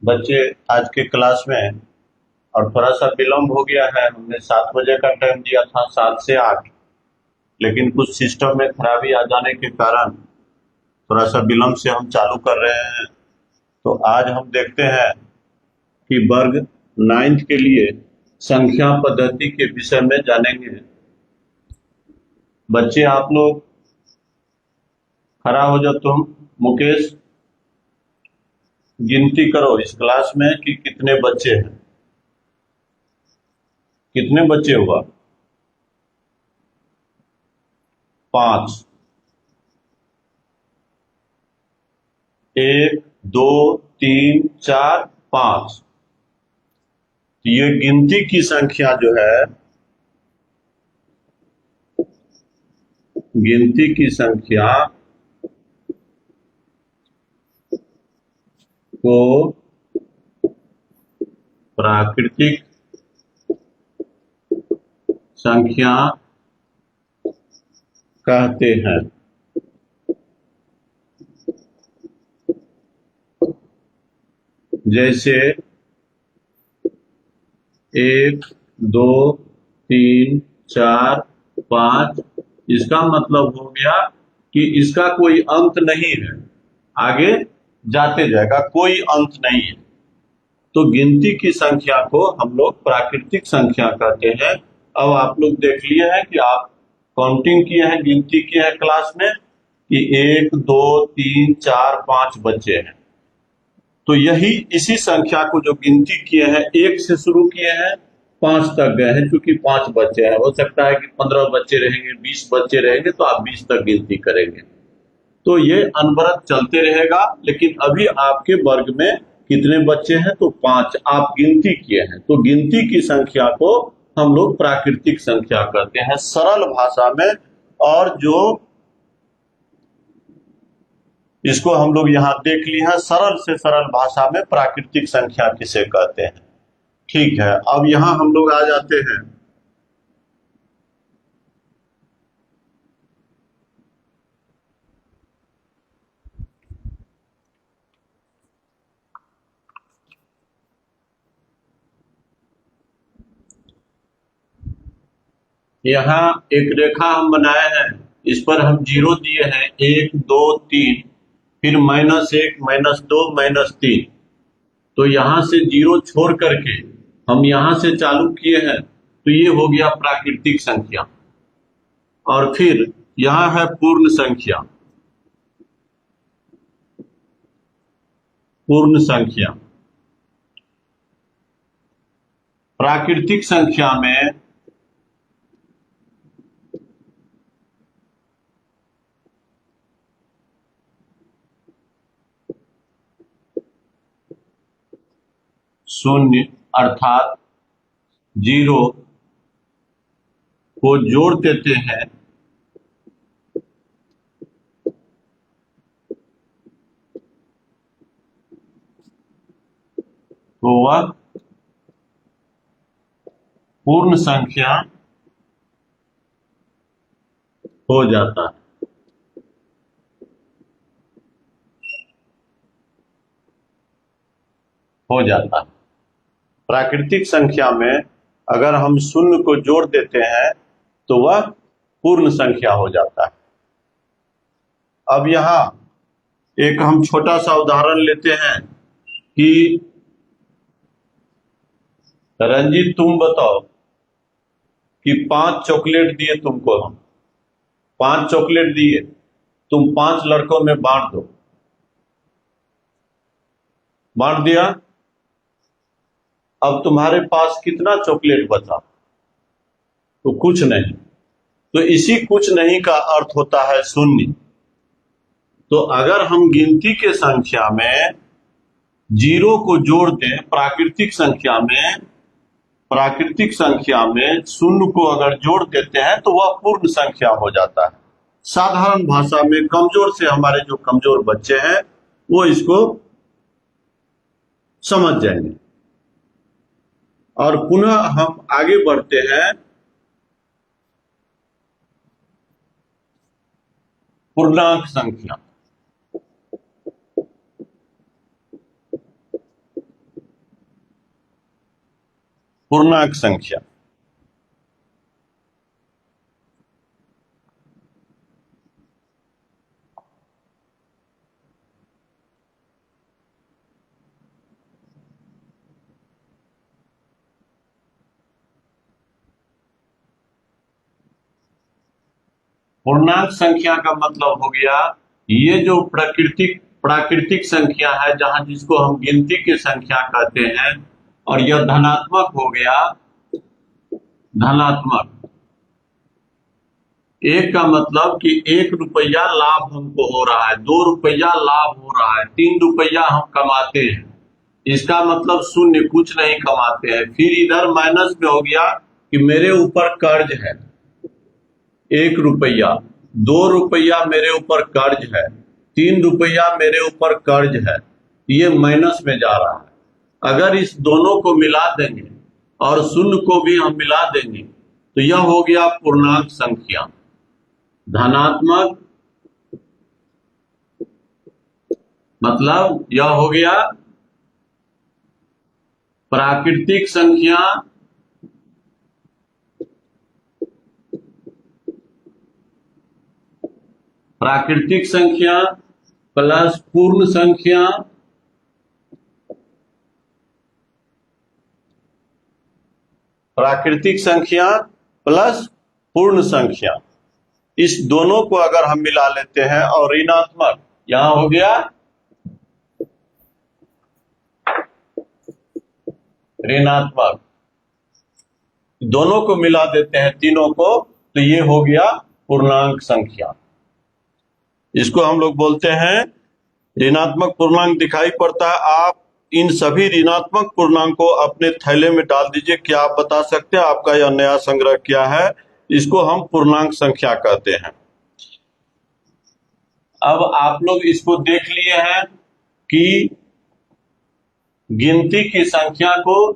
बच्चे आज के क्लास में, और थोड़ा सा विलम्ब हो गया है। हमने 7 बजे का टाइम दिया था, 7 से 8, लेकिन कुछ सिस्टम में खराबी आ जाने के कारण थोड़ा सा विलम्ब से हम चालू कर रहे हैं। तो आज हम देखते हैं कि वर्ग 9th के लिए संख्या पद्धति के विषय में जानेंगे। बच्चे आप लोग खड़ा हो जाओ। तुम मुकेश, गिनती करो इस क्लास में कि कितने बच्चे हैं। कितने बच्चे हुआ? 5। 1, 2, 3, 4, 5। ये गिनती की संख्या जो है, गिनती की संख्या को प्राकृतिक संख्या कहते हैं। जैसे 1, 2, 3, 4, 5। इसका मतलब हो गया कि इसका कोई अंत नहीं है, आगे जाते जाएगा, कोई अंत नहीं है। तो गिनती की संख्या को हम लोग प्राकृतिक संख्या कहते हैं। अब आप लोग देख लिए हैं कि आप काउंटिंग किए हैं, गिनती किए हैं क्लास में कि 1, 2, 3, 4, 5 बच्चे हैं। तो यही इसी संख्या को जो गिनती किए हैं, 1 से शुरू किए हैं, 5 तक गए हैं। क्योंकि 5 बच्चे हैं, हो सकता है कि 15 बच्चे रहेंगे, 20 बच्चे रहेंगे, तो आप 20 तक गिनती करेंगे। तो ये अनवरत चलते रहेगा। लेकिन अभी आपके वर्ग में कितने बच्चे हैं? तो 5 आप गिनती किए हैं। तो गिनती की संख्या को हम लोग प्राकृतिक संख्या कहते हैं सरल भाषा में। और जो इसको हम लोग यहाँ देख लिए हैं, सरल से सरल भाषा में प्राकृतिक संख्या किसे कहते हैं। ठीक है, अब यहाँ हम लोग आ जाते हैं। यहाँ एक रेखा हम बनाए हैं, इस पर हम 0 दिए हैं, 1, 2, 3, फिर -1, -2, -3। तो यहां से 0 छोड़ करके हम यहां से चालू किए हैं, तो ये हो गया प्राकृतिक संख्या। और फिर यहां है पूर्ण संख्या। पूर्ण संख्या प्राकृतिक संख्या में शून्य अर्थात 0 को जोड़ देते हैं तो वह पूर्ण संख्या हो जाता है। हो जाता है। प्राकृतिक संख्या में अगर हम शून्य को जोड़ देते हैं तो वह पूर्ण संख्या हो जाता है। अब यहाँ एक हम छोटा सा उदाहरण लेते हैं कि रंजीत, तुम बताओ कि 5 चॉकलेट दिए तुमको हम। 5 चॉकलेट दिए, तुम 5 लड़कों में बांट दो। बांट दिया। अब तुम्हारे पास कितना चॉकलेट बचा? तो कुछ नहीं। तो इसी कुछ नहीं का अर्थ होता है शून्य। तो अगर हम गिनती के संख्या में 0 को जोड़ दें, प्राकृतिक संख्या में शून्य को अगर जोड़ देते हैं तो वह पूर्ण संख्या हो जाता है। साधारण भाषा में कमजोर से हमारे जो कमजोर बच्चे हैं वो इसको समझ जाएंगे। और पुनः हम आगे बढ़ते हैं पूर्णांक संख्या। पूर्णांक संख्या। पूर्णांक संख्या का मतलब हो गया ये जो प्राकृतिक संख्या है, जहां जिसको हम गिनती की संख्या कहते हैं, और यह धनात्मक हो गया। धनात्मक एक का मतलब कि 1 रुपया लाभ हमको हो रहा है, 2 रुपया लाभ हो रहा है, 3 रुपया हम कमाते हैं, इसका मतलब शून्य, कुछ नहीं कमाते हैं। फिर इधर माइनस में हो गया कि मेरे ऊपर कर्ज है 1 रुपया, 2 रुपया मेरे ऊपर कर्ज है, 3 रुपया मेरे ऊपर कर्ज है, ये माइनस में जा रहा है। अगर इस दोनों को मिला देंगे और शून्य को भी हम मिला देंगे तो यह हो गया पूर्णांक संख्या। धनात्मक मतलब यह हो गया प्राकृतिक संख्या प्लस पूर्ण संख्या प्राकृतिक संख्या प्लस पूर्ण संख्या, इस दोनों को अगर हम मिला लेते हैं और ऋणात्मक यहां हो गया ऋणात्मक, दोनों को मिला देते हैं तीनों को तो ये हो गया पूर्णांक संख्या। इसको हम लोग बोलते हैं ऋणात्मक पूर्णांक दिखाई पड़ता है। आप इन सभी ऋणात्मक पूर्णांक को अपने थैले में डाल दीजिए। क्या आप बता सकते हैं आपका यह नया संग्रह क्या है? इसको हम पूर्णांक संख्या कहते हैं। अब आप लोग इसको देख लिए हैं कि गिनती की संख्या को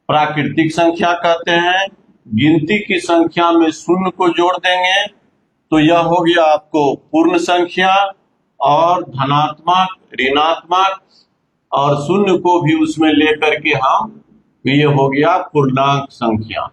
प्राकृतिक संख्या कहते हैं, गिनती की संख्या में शून्य को जोड़ देंगे तो यह हो गया आपको पूर्ण संख्या, और धनात्मक, ऋणात्मक और शून्य को भी उसमें लेकर के हम, ये हो गया पूर्णांक संख्या।